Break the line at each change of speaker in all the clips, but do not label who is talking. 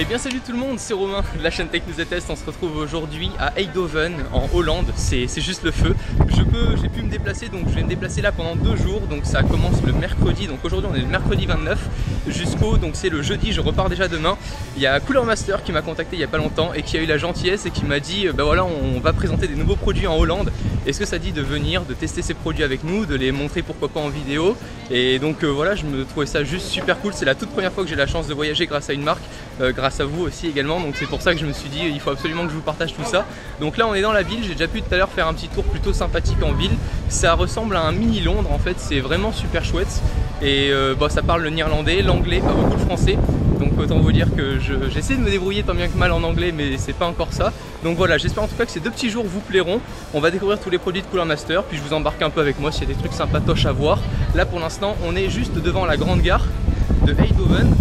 Eh bien salut tout le monde, c'est Romain de la chaîne Tech News et Test. On se retrouve aujourd'hui à Eindhoven en Hollande, c'est juste le feu. J'ai pu me déplacer, donc je vais me déplacer là pendant 2 jours. Donc ça commence le mercredi, donc aujourd'hui on est le mercredi 29 jusqu'au, donc c'est le jeudi, je repars déjà demain. Il y a Cooler Master qui m'a contacté il y a pas longtemps et qui a eu la gentillesse et qui m'a dit bah voilà, on va présenter des nouveaux produits en Hollande. Est-ce que ça dit de venir, de tester ces produits avec nous, de les montrer pourquoi pas en vidéo? Et donc voilà, je me trouvais ça juste super cool. C'est la toute première fois que j'ai la chance de voyager grâce à une marque, grâce à vous aussi également. Donc c'est pour ça que je me suis dit il faut absolument que je vous partage tout ça. Donc là on est dans la ville, j'ai déjà pu tout à l'heure faire un petit tour plutôt sympathique en ville. Ça ressemble à un mini Londres en fait, c'est vraiment super chouette. Et ça parle le néerlandais, l'anglais, pas beaucoup de français. Donc autant vous dire que j'essaie de me débrouiller tant bien que mal en anglais, mais c'est pas encore ça. Donc voilà, j'espère en tout cas que ces 2 petits jours vous plairont. On va découvrir tous les produits de Cooler Master, puis je vous embarque un peu avec moi s'il y a des trucs sympatoches à voir. Là pour l'instant on est juste devant la grande gare de Eindhoven.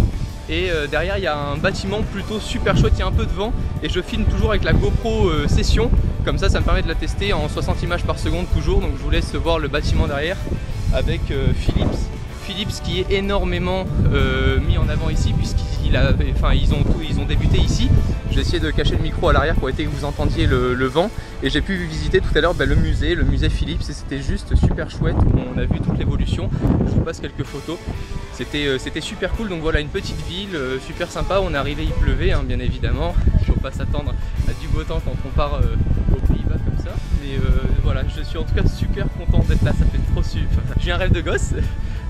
Et derrière il y a un bâtiment plutôt super chouette, il y a un peu de vent. Et je filme toujours avec la GoPro Session. Comme ça, ça me permet de la tester en 60 images par seconde toujours. Donc je vous laisse voir le bâtiment derrière avec Philips qui est énormément mis en avant ici puisqu'ils ont débuté ici. J'ai essayé de cacher le micro à l'arrière pour éviter que vous entendiez le vent. Et j'ai pu visiter tout à l'heure le musée Philips, et c'était juste super chouette. On a vu toute l'évolution. Je vous passe quelques photos. C'était super cool. Donc voilà, une petite ville super sympa. On est arrivé, il pleuvait hein, bien évidemment. Il ne faut pas s'attendre à du beau temps quand on part aux Pays-Bas comme ça. Mais voilà, je suis en tout cas super content d'être là. Ça fait trop super. J'ai un rêve de gosse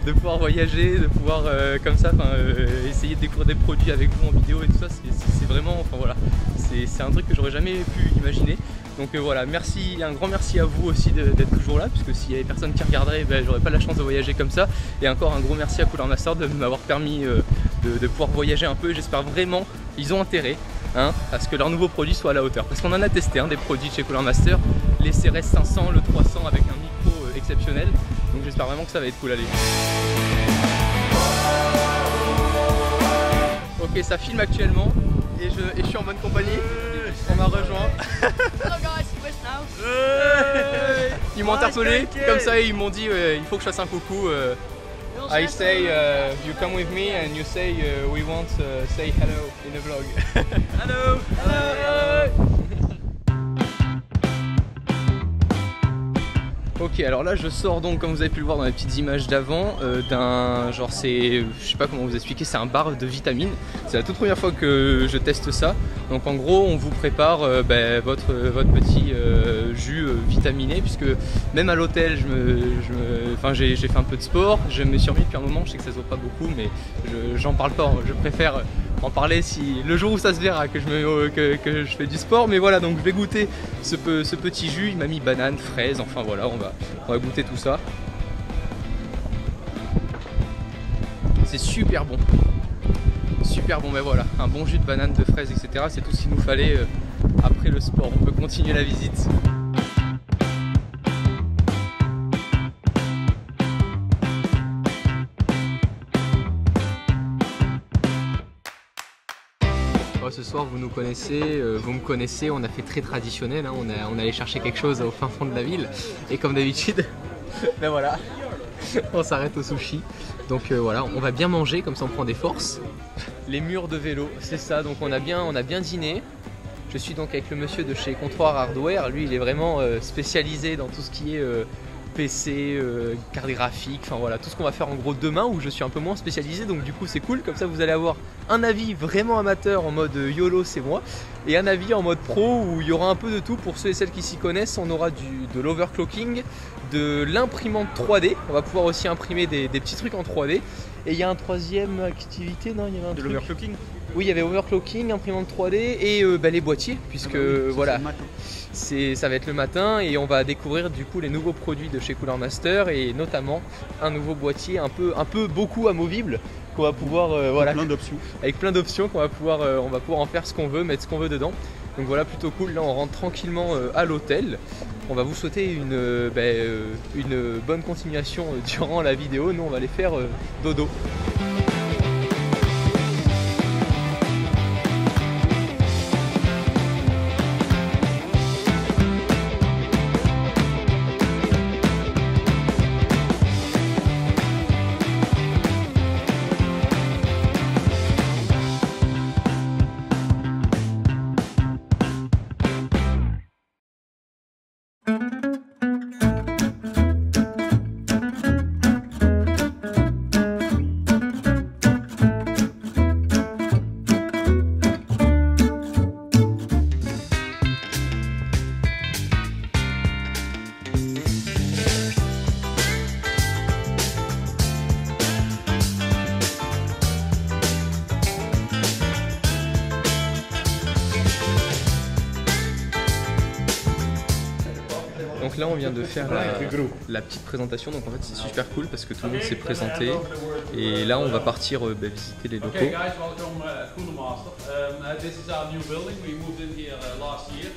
de pouvoir voyager, de pouvoir comme ça, essayer de découvrir des produits avec vous en vidéo et tout ça. C'est vraiment, enfin voilà, c'est un truc que j'aurais jamais pu imaginer. Donc voilà, merci, un grand merci à vous aussi d'être toujours là, puisque s'il y avait personne qui regarderait, j'aurais pas la chance de voyager comme ça. Et encore un gros merci à Cooler Master de m'avoir permis de pouvoir voyager un peu. J'espère vraiment qu'ils ont intérêt à ce que leur nouveau produit soit à la hauteur. Parce qu'on en a testé des produits de chez Cooler Master, les CRS 500, le 300 avec un micro exceptionnel. Donc j'espère vraiment que ça va être cool. Allez. Ok, ça filme actuellement et je suis en bonne compagnie. On m'a rejoint. Ils m'ont interpellé, comme ça ils m'ont dit il faut que je fasse un coucou. I say you come with me and you say we want say hello in the vlog. Hello. Hello. Ok, alors là je sors donc, comme vous avez pu le voir dans les petites images d'avant, d'un genre, je sais pas comment vous expliquer, c'est un bar de vitamines. C'est la toute première fois que je teste ça. Donc en gros on vous prépare votre petit jus vitaminé, puisque même à l'hôtel j'ai fait un peu de sport, je me suis remis depuis un moment, je sais que ça se voit pas beaucoup mais j'en parle pas, je préfère en parler si le jour où ça se verra que je fais du sport. Mais voilà, donc je vais goûter ce petit jus. Il m'a mis banane, fraise, enfin voilà, on va goûter tout ça. C'est super bon, mais voilà, un bon jus de banane, de fraise, etc. C'est tout ce qu'il nous fallait après le sport. On peut continuer la visite. Ce soir vous nous connaissez, vous me connaissez, on a fait très traditionnel, on allait chercher quelque chose au fin fond de la ville et comme d'habitude, voilà, on s'arrête au sushi. Donc voilà, on va bien manger, comme ça on prend des forces. Les murs de vélo, c'est ça, donc on a bien dîné. Je suis donc avec le monsieur de chez Comptoir Hardware, lui il est vraiment spécialisé dans tout ce qui est PC, carte graphique, enfin voilà, tout ce qu'on va faire en gros demain, où je suis un peu moins spécialisé. Donc du coup c'est cool, comme ça vous allez avoir un avis vraiment amateur en mode YOLO, c'est moi, et un avis en mode pro où il y aura un peu de tout pour ceux et celles qui s'y connaissent. On aura de l'overclocking, de l'imprimante 3D, on va pouvoir aussi imprimer des petits trucs en 3D. Et il y a un troisième activité, non, il y avait un truc. De l'overclocking. Oui, il y avait overclocking, imprimante 3D et les boîtiers, puisque voilà, ça va être le matin et on va découvrir du coup les nouveaux produits de chez Cooler Master, et notamment un nouveau boîtier un peu beaucoup amovible qu'on va pouvoir voilà, avec plein d'options qu'on va pouvoir on va pouvoir en faire ce qu'on veut, mettre ce qu'on veut dedans. Donc voilà, plutôt cool. Là on rentre tranquillement à l'hôtel. On va vous souhaiter une bonne continuation durant la vidéo. Nous on va aller faire dodo. là on vient de faire la petite présentation, donc en fait c'est super cool parce que tout le monde s'est présenté et là on va partir visiter les locaux.
Okay guys, welcome Schoolmaster. This is our new building. We moved in here last year.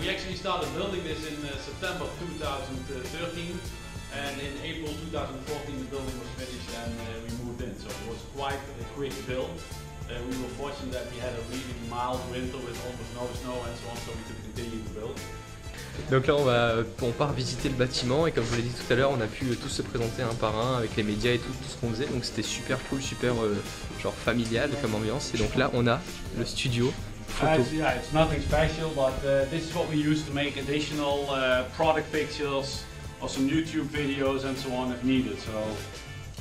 We actually started building this in September 2013 and in April 2014 the building was finished and we moved in. So it was quite a quick build. We were fortunate that we had a really mild winter with almost no snow and so on, so we could continue to build.
Donc là on part visiter le bâtiment et comme je vous l'ai dit tout à l'heure on a pu tous se présenter un par un avec les médias et tout ce qu'on faisait, donc c'était super cool, super genre familial comme ambiance. Et donc là on a le studio photo.
Yeah, it's nothing special, but this is what we use to make additional product pictures or some YouTube videos and so on if needed. So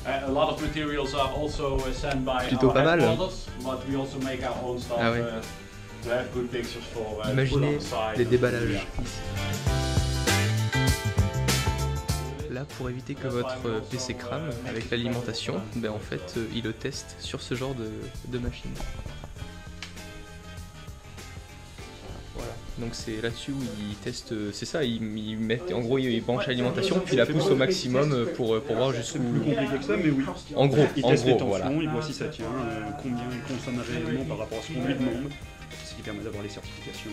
a lot of materials are also sent by our headquarters, but we also make our own stuff.
Ah ouais.
To have good pictures for,
imaginez les déballages ici. Là, pour éviter que votre PC crame avec l'alimentation, ben en fait, il le teste sur ce genre de machine. Voilà. Donc c'est là-dessus où ils testent, c'est ça, ils mettent, en gros ils branchent l'alimentation puis ils la poussent au maximum pour voir jusqu'où.
C'est plus compliqué que ça, mais oui.
En gros,
ils testent les tensions,
voilà.
ils voient si ça tient, combien il consomme réellement par rapport à ce qu'on lui demande, ce qui permet d'avoir les certifications.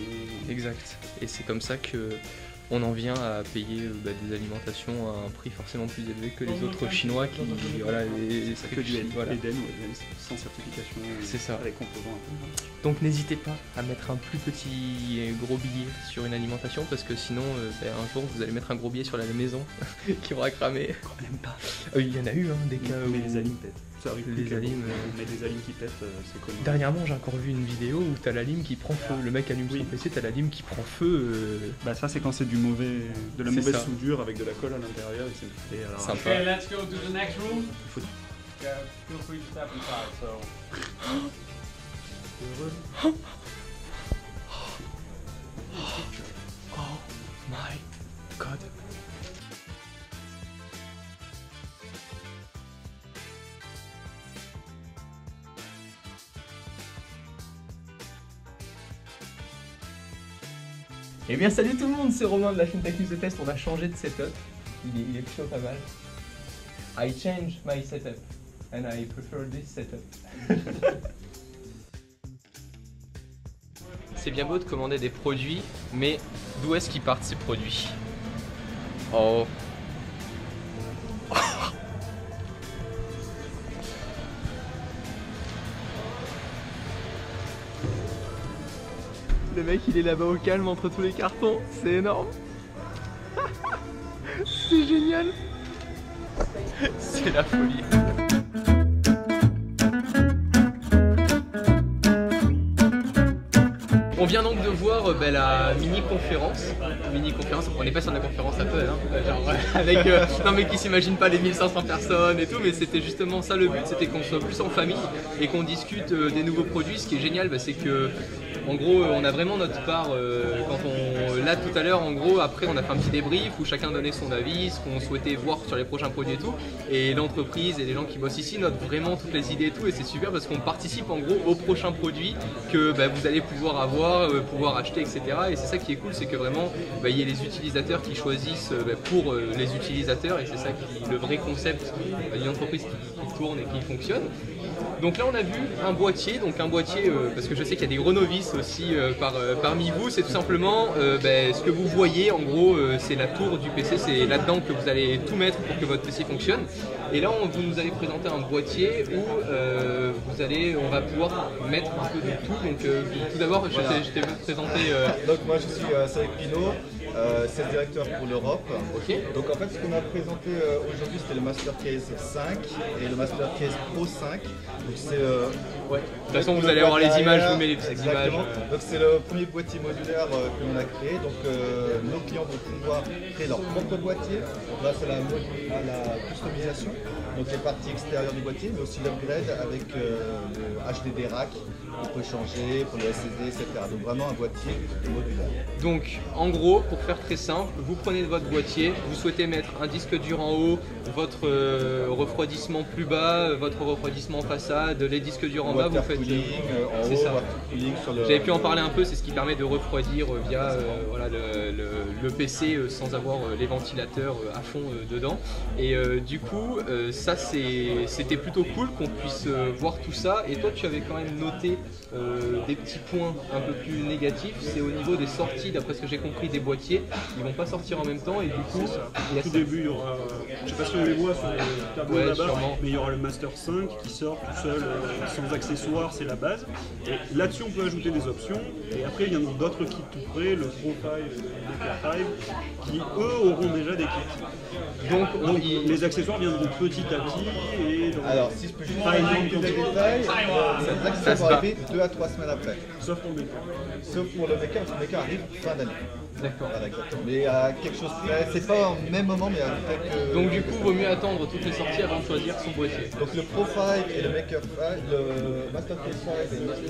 Exact. Et c'est comme ça que on en vient à payer des alimentations à un prix forcément plus élevé que les autres chinois qui, voilà,
que du Eden, sans certification,
c'est ça.
Avec composants un peu.
Donc n'hésitez pas à mettre un plus petit gros billet sur une alimentation parce que sinon un jour vous allez mettre un gros billet sur la maison qui aura cramé.
Quand même pas.
Il y en a eu des cas où
les alimes pètent. Ça arrive
les alimes,
mais des alimes qui pètent, c'est connu.
Dernièrement j'ai encore vu une vidéo où t'as la lime qui prend feu. Le mec allume son PC, t'as la lime qui prend feu.
Bah ça c'est quand c'est de la mauvaise soudure avec de la colle à l'intérieur.
Sympa.
Okay, let's go to the next room. Yeah, feel free to step inside. So.
Oh my god. Eh bien salut tout le monde, c'est Romain de la chaîne Tech News et Test. On a changé de setup, il est plutôt pas mal. I changed my setup and I prefer this setup. C'est bien beau de commander des produits, mais d'où est-ce qu'ils partent ces produits? Oh. Le mec il est là-bas au calme entre tous les cartons, c'est énorme. C'est génial. C'est la folie. On vient donc de voir la mini-conférence. On n'est pas sur la conférence Apple, hein, genre, avec, non mais qui s'imagine pas les 1500 personnes et tout, mais c'était justement ça le but, c'était qu'on soit plus en famille et qu'on discute des nouveaux produits. Ce qui est génial, c'est que en gros on a vraiment notre part quand là tout à l'heure en gros après on a fait un petit débrief où chacun donnait son avis, ce qu'on souhaitait voir sur les prochains produits et tout, et l'entreprise et les gens qui bossent ici notent vraiment toutes les idées et tout, et c'est super parce qu'on participe en gros aux prochains produits que vous allez pouvoir avoir, pouvoir acheter, etc. Et c'est ça qui est cool, c'est que vraiment il y a les utilisateurs qui choisissent pour les utilisateurs, et c'est ça qui est le vrai concept d'une entreprise qui tourne et qui fonctionne. Donc là on a vu un boîtier, parce que je sais qu'il y a des gros novices aussi parmi vous, c'est tout simplement ce que vous voyez en gros, c'est la tour du PC, c'est là-dedans que vous allez tout mettre pour que votre PC fonctionne. Et là vous nous avez présenté un boîtier où on va pouvoir mettre un peu de tout. Donc tout d'abord je t'ai présenté...
Donc moi je suis Cédric Pinault, sales directeur pour l'Europe.
Okay.
Donc en fait ce qu'on a présenté aujourd'hui c'était le Master Case 5 et le Master Case Pro 5. Donc c'est
de toute façon vous allez avoir les images, je vous mets les petites images.
Donc c'est le premier boîtier modulaire que l'on a créé. Donc nos clients vont pouvoir créer leur propre boîtier grâce à la customisation. Donc les parties extérieures du boîtier, mais aussi l'upgrade avec le HDD rack qu'on peut changer pour le SSD, etc. Donc vraiment un boîtier modulaire.
Donc en gros, pour faire très simple, vous prenez votre boîtier, vous souhaitez mettre un disque dur en haut, votre refroidissement plus bas, votre refroidissement en façade, les disques durs en bas, vous faites...
C'est ça.
J'avais pu en parler un peu, c'est ce qui permet de refroidir via voilà, le PC sans avoir les ventilateurs à fond dedans. Et du coup, ça c'était plutôt cool qu'on puisse voir tout ça. Et toi, tu avais quand même noté des petits points un peu plus négatifs. C'est au niveau des sorties, d'après ce que j'ai compris, des boîtiers. Ils vont pas sortir en même temps et du coup,
au tout début, il y aura, je sais pas si on les voit sur le tableau là-bas,
sûrement.
mais il y aura le Master 5 qui sort tout seul, sans accessoires, c'est la base. Et là-dessus, on peut ajouter des options. Et après, il y en a d'autres kits tout près, le Pro 5 et le Maker 5, qui eux auront déjà des kits. Donc les accessoires viendront petit à petit. Et donc,
alors, si je peux juste parler des détails, les accessoires vont arriver 2 à 3 semaines après.
sauf pour le Maker.
Sauf pour le Maker, parce que le Maker arrive fin d'année.
D'accord.
Voilà, exactement. Mais à quelque chose près, c'est pas au même moment, mais à quelques...
Donc du coup, vaut mieux attendre toutes les sorties avant de choisir son boîtier.
Donc le Pro 5 et le Maker 5, le Master 5 et le Master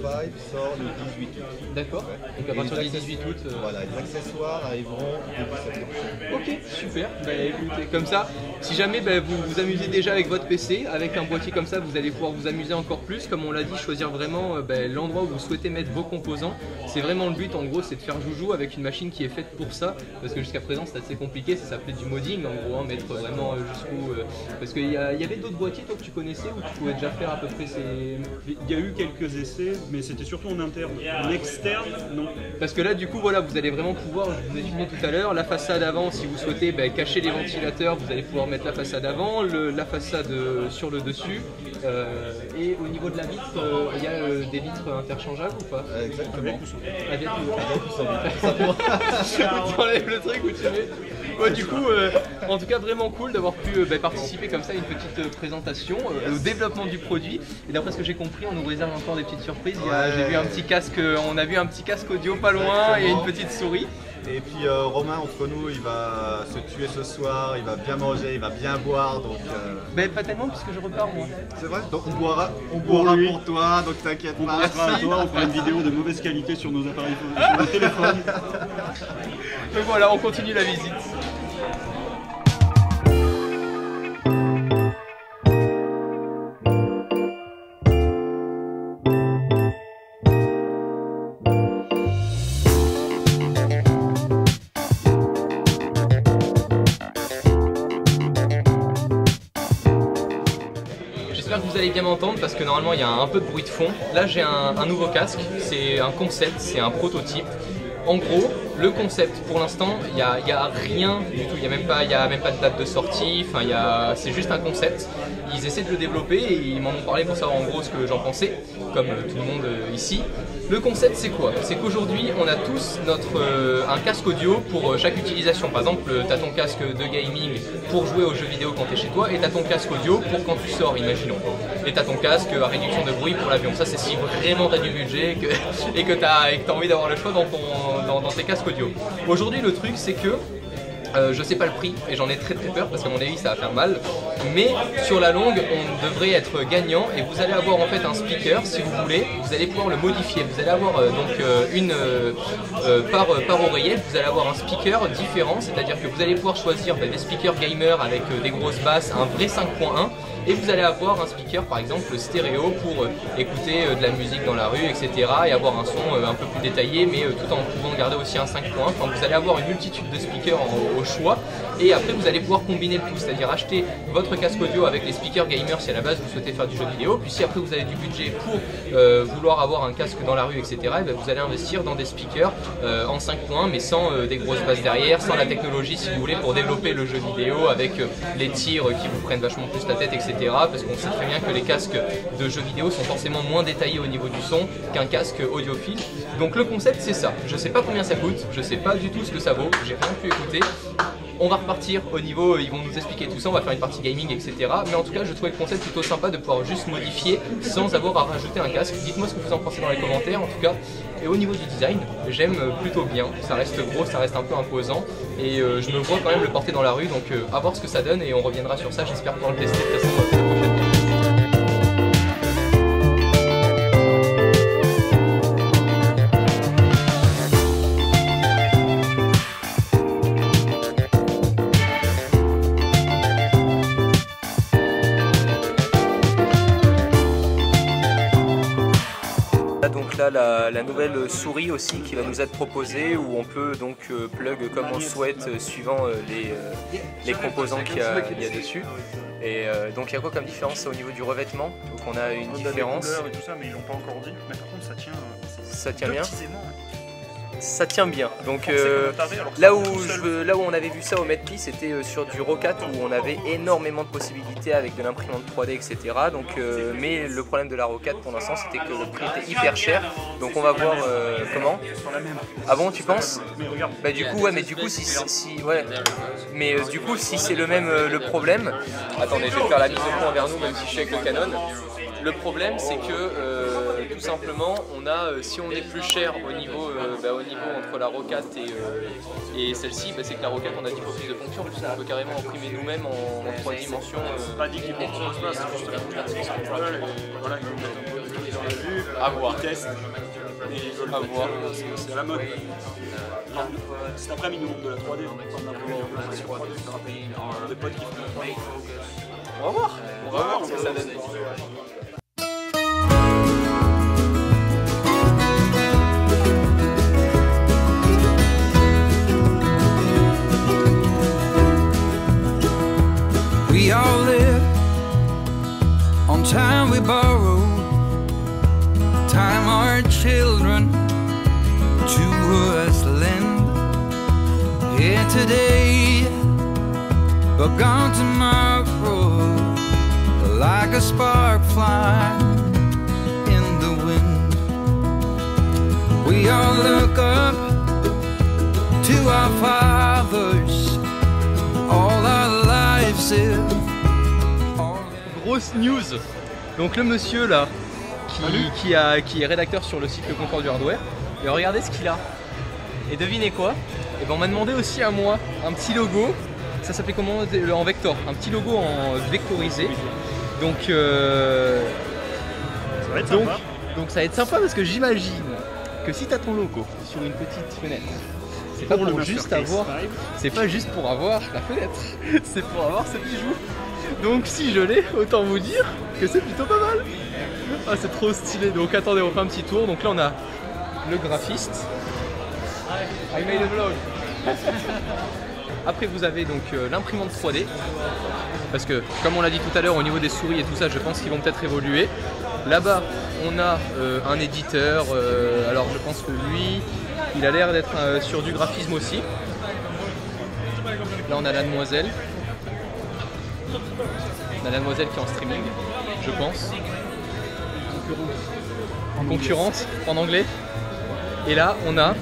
5 sort le 18 août.
D'accord.
Ouais.
Donc à partir du 18 août.
Voilà, les accessoires arriveront début septembre.
Ok, super. Bah, écoutez, comme ça, si jamais vous vous amusez déjà avec votre PC, avec un boîtier comme ça, vous allez pouvoir vous amuser encore plus. Comme on l'a dit, choisir vraiment l'endroit où vous souhaitez mettre vos composants. C'est vraiment le but, en gros, c'est de faire joujou avec une machine qui est faite pour ça. Parce que jusqu'à présent, c'est assez compliqué. Ça s'appelait du modding, en gros, mettre vraiment jusqu'où. Parce qu'il y avait d'autres boîtiers, toi, que tu connaissais, où tu pouvais déjà faire à peu près ces.
Il y a eu quelques essais, mais c'était surtout en interne. En externe, non.
Parce que là, du coup, voilà, vous allez vraiment pouvoir, je vous ai filmé tout à l'heure, la façade avant, si vous souhaitez cacher les ventilateurs, vous allez pouvoir mettre la façade avant, la façade sur le dessus. Et au niveau de la vitre, il y a des vitres interchangeables ou pas?
Exactement.
Avec
Avec ou sans vitre.
tu enlèves le truc ou tu mets. Ouais, du coup, en tout cas, vraiment cool d'avoir pu participer comme ça à une petite présentation au développement du produit. Et d'après ce que j'ai compris, on nous réserve encore des petites surprises. J'ai vu un petit casque, on a vu un petit casque audio pas loin et une petite souris.
Et puis Romain, entre nous, il va se tuer ce soir, il va bien manger, il va bien boire, donc...
Pas tellement puisque je repars moi.
C'est vrai, donc on boira pour toi, donc t'inquiète
On
pas.
passera à toi, on fera une vidéo de mauvaise qualité sur nos appareils, sur nos téléphones.
Donc voilà, on continue la visite. J'espère que vous allez bien m'entendre parce que normalement il y a un peu de bruit de fond. Là j'ai un nouveau casque, c'est un concept, c'est un prototype. En gros, le concept pour l'instant, il n'y a rien du tout, il n'y a même pas de date de sortie, c'est juste un concept. Ils essaient de le développer et ils m'en ont parlé pour savoir en gros ce que j'en pensais, comme tout le monde ici. Le concept c'est quoi? C'est qu'aujourd'hui on a tous un casque audio pour chaque utilisation. Par exemple, tu as ton casque de gaming pour jouer aux jeux vidéo quand tu es chez toi et tu as ton casque audio pour quand tu sors, imaginons. Et tu as ton casque à réduction de bruit pour l'avion. Ça c'est si vraiment tu as du budget et que tu as envie d'avoir le choix dans tes casques audio. Aujourd'hui le truc c'est que je sais pas le prix et j'en ai très peur parce qu'à mon avis ça va faire mal, mais sur la longue on devrait être gagnant et vous allez avoir en fait un speaker si vous voulez, vous allez pouvoir le modifier, vous allez avoir par oreillette, vous allez avoir un speaker différent, c'est-à-dire que vous allez pouvoir choisir des speakers gamer avec des grosses basses, un vrai 5.1 et vous allez avoir un speaker par exemple stéréo pour écouter de la musique dans la rue, etc. et avoir un son un peu plus détaillé mais tout en pouvant garder aussi un 5.1. Enfin, vous allez avoir une multitude de speakers au choix et après vous allez pouvoir combiner le tout, c'est-à-dire acheter votre casque audio avec les speakers gamer si à la base vous souhaitez faire du jeu vidéo, puis si après vous avez du budget pour vouloir avoir un casque dans la rue, etc. et vous allez investir dans des speakers en 5.1 mais sans des grosses basses derrière, sans la technologie si vous voulez pour développer le jeu vidéo avec les tirs qui vous prennent vachement plus la tête, etc. parce qu'on sait très bien que les casques de jeux vidéo sont forcément moins détaillés au niveau du son qu'un casque audiophile. Donc le concept c'est ça, je sais pas combien ça coûte, je sais pas du tout ce que ça vaut, j'ai rien pu écouter. On va repartir au niveau, ils vont nous expliquer tout ça, on va faire une partie gaming, etc. Mais en tout cas, je trouvais le concept plutôt sympa de pouvoir juste modifier sans avoir à rajouter un casque. Dites-moi ce que vous en pensez dans les commentaires, en tout cas. Et au niveau du design, j'aime plutôt bien. Ça reste gros, ça reste un peu imposant. Et je me vois quand même le porter dans la rue, donc à voir ce que ça donne et on reviendra sur ça. J'espère pouvoir le tester très prochainement. a donc là la nouvelle souris aussi qui va nous être proposée, où on peut donc plug comme on souhaite suivant les composants qu'il y a dessus. Et donc il y a quoi comme différence au niveau du revêtement? Donc on a une différence.
Et tout ça, mais ils l'ont pas encore dit. Mais par contre
ça tient bien. Ça tient bien. Donc là où on avait vu ça au Medpi, c'était sur du Rocat où on avait énormément de possibilités avec de l'imprimante 3D, etc. Donc, mais le problème de la Rocat pour l'instant, c'était que le prix était hyper cher. Donc on va voir comment. Ah bon, tu penses? Bah du coup, ouais, mais du coup si c'est le même le problème. Attendez, je vais faire la mise au point vers nous, même si je suis avec le Canon. Le problème, c'est que tout simplement, on a, si on est plus cher au niveau entre la Rocat et celle-ci, c'est que la Rocat, on a 10 fois plus de fonctions, puisqu'on peut carrément imprimer nous-mêmes en 3 dimensions.
Pas dit qu'ils ne proposent pas, c'est juste la conversion centrale. Voilà, ils vont mettre un peu de trucs sur la vue,
à voir.
Test, et ils veulent c'est à la mode. Cet après-midi, ils nous montrent de la 3D, on est en train d'imprimer un peu sur 3D. Des potes qui font.
On va voir ce que ça donne.
We all live on time we borrow, time our children to us lend. Here today, but gone tomorrow, like a spark flying in the wind. We all look up to our fathers, all our lives live.
Grosse news. Donc le monsieur là qui est rédacteur sur le site Le Comptoir du Hardware, et regardez ce qu'il a. Et devinez quoi? Et ben on m'a demandé aussi à moi un petit logo. Ça s'appelait comment en vector? Un petit logo en vectorisé. Donc
ça va être sympa.
Donc ça va être sympa parce que j'imagine que si tu as ton logo sur une petite fenêtre, c'est pas pour juste avoir, c'est pas juste pour avoir la fenêtre, c'est pour avoir ce bijou. Donc si je l'ai, autant vous dire que c'est plutôt pas mal. Ah, c'est trop stylé. Donc attendez, on fait un petit tour. Donc là on a le graphiste. I made a vlog. Après vous avez donc l'imprimante 3D. Parce que comme on l'a dit tout à l'heure, au niveau des souris et tout ça, je pense qu'ils vont peut-être évoluer. Là-bas on a un éditeur. Alors je pense que lui, il a l'air d'être sur du graphisme aussi. Là on a la demoiselle. On a la demoiselle qui est en streaming, je pense. Concurrente en anglais. Et là on a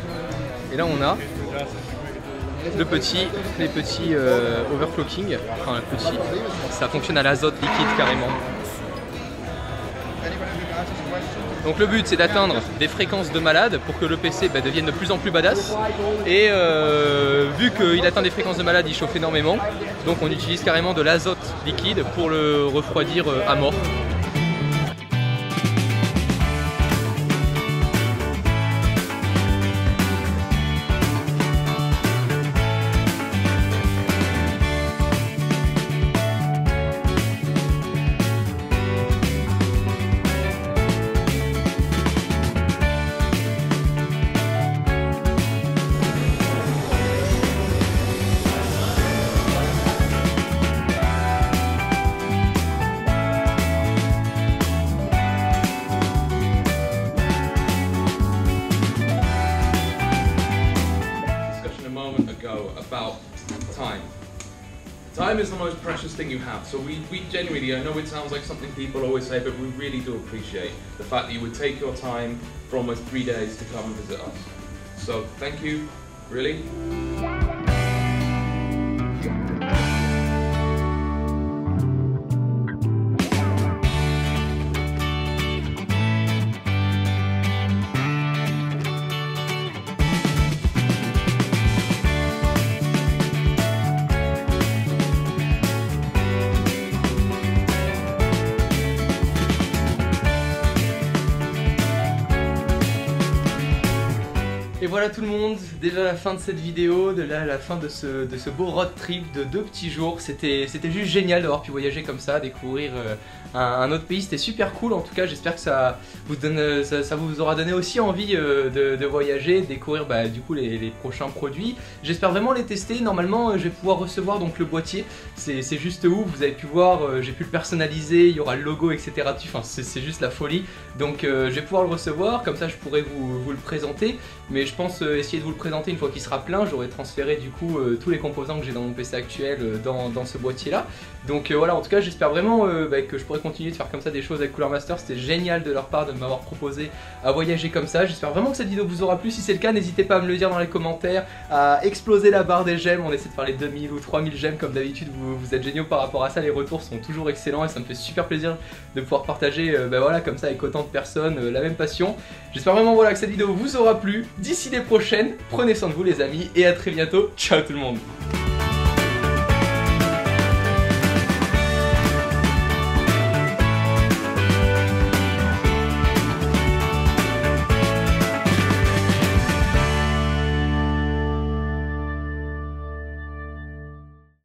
les petits overclocking. Enfin petit, ça fonctionne à l'azote liquide carrément. Donc le but c'est d'atteindre des fréquences de malade pour que le PC devienne de plus en plus badass. Et vu qu'il atteint des fréquences de malade, il chauffe énormément. Donc on utilise carrément de l'azote liquide pour le refroidir à mort.
About time. Time is the most precious thing you have, so we genuinely, I know it sounds like something people always say, but we really do appreciate the fact that you would take your time for almost 3 days to come and visit us. So thank you, really.
Et voilà tout le monde, déjà la fin de cette vidéo, la fin de ce beau road trip de 2 petits jours. C'était juste génial d'avoir pu voyager comme ça, découvrir un autre pays. C'était super cool. En tout cas, j'espère que ça vous aura donné aussi envie de voyager, de découvrir du coup les prochains produits. J'espère vraiment les tester. Normalement, je vais pouvoir recevoir donc le boîtier. C'est juste ouf. Vous avez pu voir, j'ai pu le personnaliser. Il y aura le logo, etc. dessus. Enfin, c'est juste la folie. Donc, je vais pouvoir le recevoir. Comme ça, je pourrai vous le présenter. Mais je pense essayer de vous le présenter une fois qu'il sera plein. J'aurai transféré du coup tous les composants que j'ai dans mon PC actuel dans ce boîtier là. Donc voilà, en tout cas j'espère vraiment que je pourrai continuer de faire comme ça des choses avec Cooler Master. C'était génial de leur part de m'avoir proposé à voyager comme ça. J'espère vraiment que cette vidéo vous aura plu. Si c'est le cas, n'hésitez pas à me le dire dans les commentaires, à exploser la barre des j'aime. On essaie de faire les 2000 ou 3000 j'aime comme d'habitude. Vous êtes géniaux par rapport à ça. Les retours sont toujours excellents et ça me fait super plaisir de pouvoir partager voilà, comme ça avec autant de personnes la même passion. J'espère vraiment voilà, que cette vidéo vous aura plu. D'ici les prochaines, prenez soin de vous les amis et à très bientôt. Ciao tout le monde.